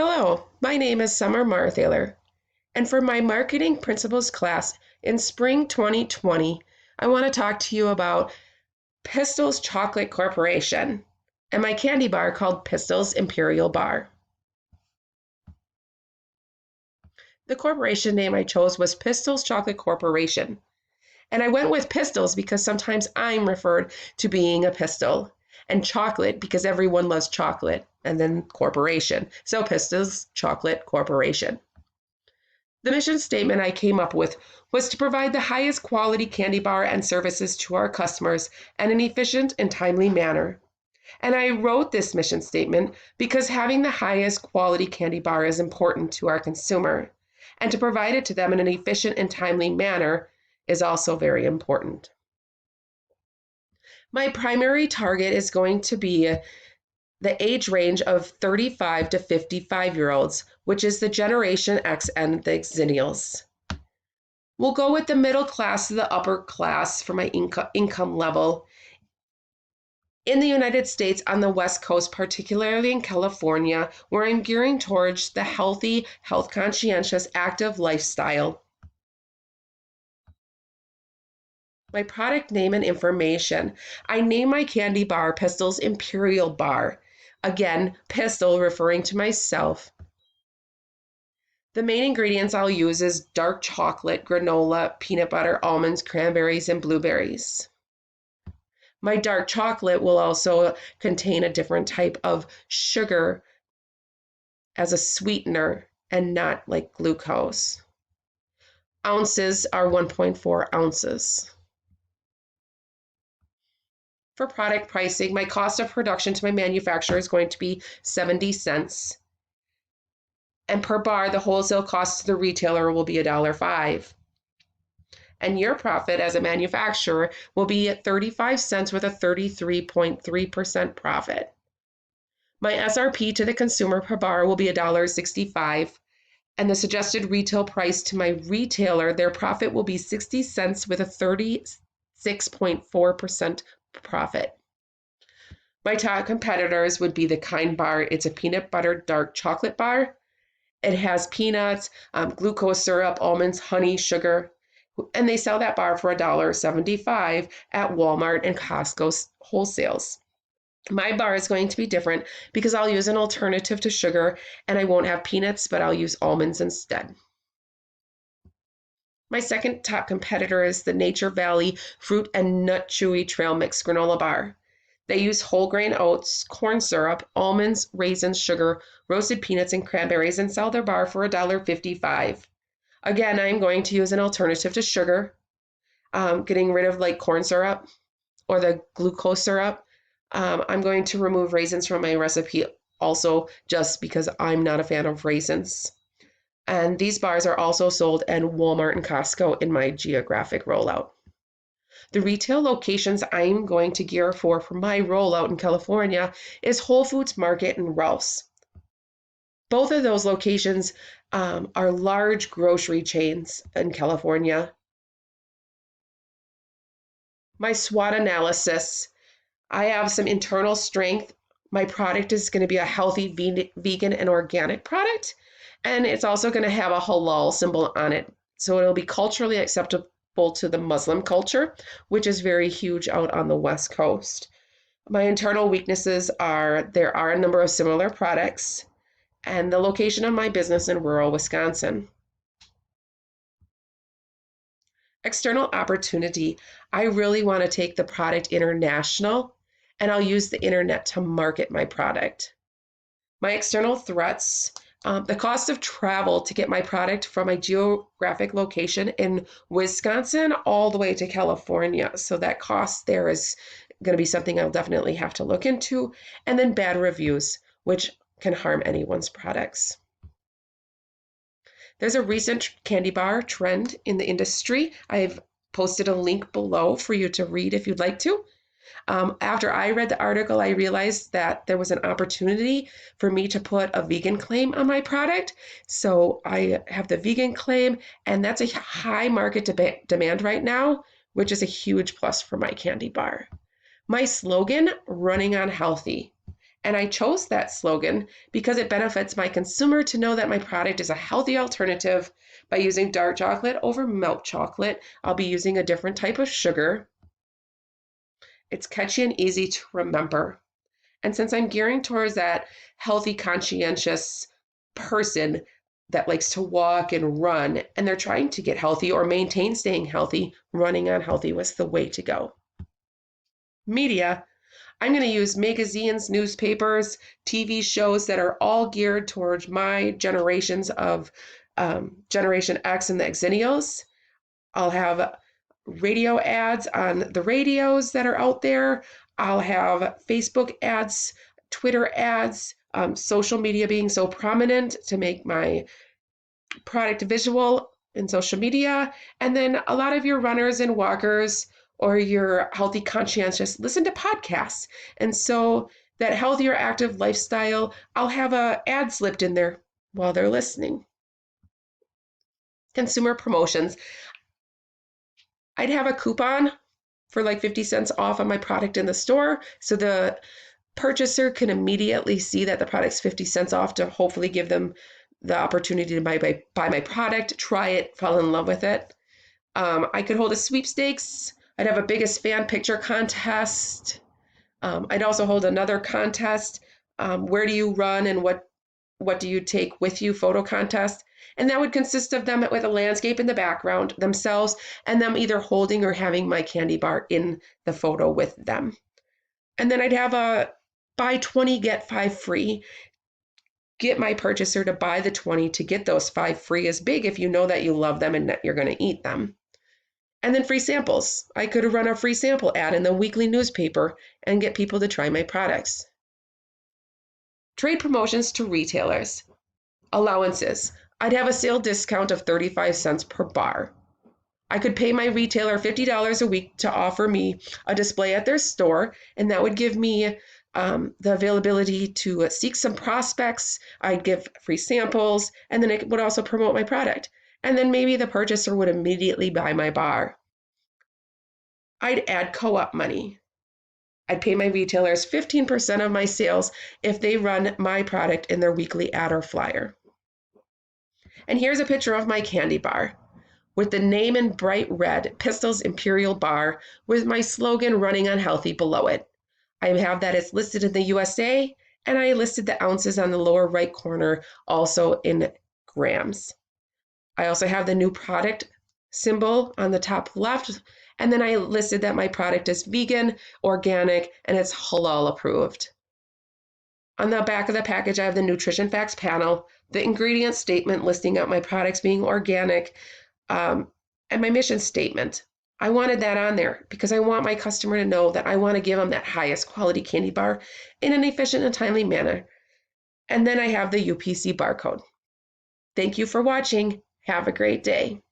Hello, my name is Summer Marthaler, and for my Marketing Principles class in spring 2020, I want to talk to you about Pistol's Chocolate Corporation and my candy bar called Pistol's Imperial Bar. The corporation name I chose was Pistol's Chocolate Corporation, and I went with pistols because sometimes I'm referred to being a pistol, and chocolate because everyone loves chocolate, and then corporation. So Pistol's Chocolate Corporation. The mission statement I came up with was to provide the highest quality candy bar and services to our customers in an efficient and timely manner. And I wrote this mission statement because having the highest quality candy bar is important to our consumer, and to provide it to them in an efficient and timely manner is also very important. My primary target is going to be the age range of 35 to 55-year-olds, which is the Generation X and the Xennials. We'll go with the middle class to the upper class for my income level. In the United States, on the West Coast, particularly in California, where I'm gearing towards the healthy, health-conscientious, active lifestyle. My product name and information. I name my candy bar Pistol's Imperial Bar. Again, pistol referring to myself. The main ingredients I'll use is dark chocolate, granola, peanut butter, almonds, cranberries, and blueberries. My dark chocolate will also contain a different type of sugar as a sweetener and not like glucose. Ounces are 1.4 ounces. For product pricing, my cost of production to my manufacturer is going to be 70 cents. And per bar, the wholesale cost to the retailer will be $1.05. And your profit as a manufacturer will be at 35 cents with a 33.3% profit. My SRP to the consumer per bar will be $1.65. And the suggested retail price to my retailer, their profit will be 60 cents with a 36.4% profit. My top competitors would be the Kind Bar. It's a peanut butter dark chocolate bar. It has peanuts, glucose syrup, almonds, honey, sugar, and they sell that bar for $1.75 at Walmart and Costco wholesales. My bar is going to be different because I'll use an alternative to sugar, and I won't have peanuts, but I'll use almonds instead. My second top competitor is the Nature Valley Fruit and Nut Chewy Trail Mix Granola Bar. They use whole grain oats, corn syrup, almonds, raisins, sugar, roasted peanuts, and cranberries, and sell their bar for $1.55. Again, I'm going to use an alternative to sugar, getting rid of like corn syrup or the glucose syrup. I'm going to remove raisins from my recipe also just because I'm not a fan of raisins. And these bars are also sold at Walmart and Costco in my geographic rollout. The retail locations I'm going to gear for my rollout in California is Whole Foods Market and Ralph's. Both of those locations are large grocery chains in California. My SWOT analysis. I have some internal strength. My product is going to be a healthy vegan and organic product. And it's also going to have a halal symbol on it. So it'll be culturally acceptable to the Muslim culture, which is very huge out on the West Coast. My internal weaknesses are there are a number of similar products and the location of my business in rural Wisconsin. External opportunity. I really want to take the product international, and I'll use the internet to market my product. My external threats. The cost of travel to get my product from my geographic location in Wisconsin all the way to California. So that cost there is going to be something I'll definitely have to look into. And then bad reviews, which can harm anyone's products. There's a recent candy bar trend in the industry. I've posted a link below for you to read if you'd like to. After I read the article, I realized that there was an opportunity for me to put a vegan claim on my product. So I have the vegan claim, and that's a high market demand right now, which is a huge plus for my candy bar. My slogan, running on healthy. And I chose that slogan because it benefits my consumer to know that my product is a healthy alternative by using dark chocolate over milk chocolate. I'll be using a different type of sugar. It's catchy and easy to remember. And since I'm gearing towards that healthy, conscientious person that likes to walk and run, and they're trying to get healthy or maintain staying healthy, running on healthy was the way to go. Media, I'm going to use magazines, newspapers, TV shows that are all geared towards my generations of Generation X and the Xennials. I'll have radio ads on the radios that are out there. I'll have Facebook ads, Twitter ads, social media being so prominent to make my product visual in social media. And then a lot of your runners and walkers or your healthy conscientious listen to podcasts. And so that healthier active lifestyle, I'll have a ad slipped in there while they're listening. Consumer promotions. I'd have a coupon for like 50 cents off on my product in the store so the purchaser can immediately see that the product's 50 cents off to hopefully give them the opportunity to buy my product, try it, fall in love with it. I could hold a sweepstakes. I'd have a biggest fan picture contest. I'd also hold another contest. Where do you run and what do you take with you photo contest. And that would consist of them with a landscape in the background, themselves, and them either holding or having my candy bar in the photo with them. And then I'd have a buy 20, get 5 free. Get my purchaser to buy the 20 to get those 5 free is big if you know that you love them and that you're going to eat them. And then free samples. I could run a free sample ad in the weekly newspaper and get people to try my products. Trade promotions to retailers. Allowances. I'd have a sale discount of 35 cents per bar. I could pay my retailer $50 a week to offer me a display at their store, and that would give me the availability to seek some prospects. I'd give free samples, and then it would also promote my product. And then maybe the purchaser would immediately buy my bar. I'd add co-op money. I'd pay my retailers 15% of my sales if they run my product in their weekly ad or flyer. And here's a picture of my candy bar with the name in bright red, Pistol's Imperial Bar, with my slogan running on healthy below it. I have that it's listed in the USA, and I listed the ounces on the lower right corner also in grams. I also have the new product symbol on the top left, and then I listed that my product is vegan, organic, and it's halal approved. On the back of the package, I have the nutrition facts panel, the ingredient statement listing out my products being organic, and my mission statement. I wanted that on there because I want my customer to know that I want to give them that highest quality candy bar in an efficient and timely manner. And then I have the UPC barcode. Thank you for watching. Have a great day.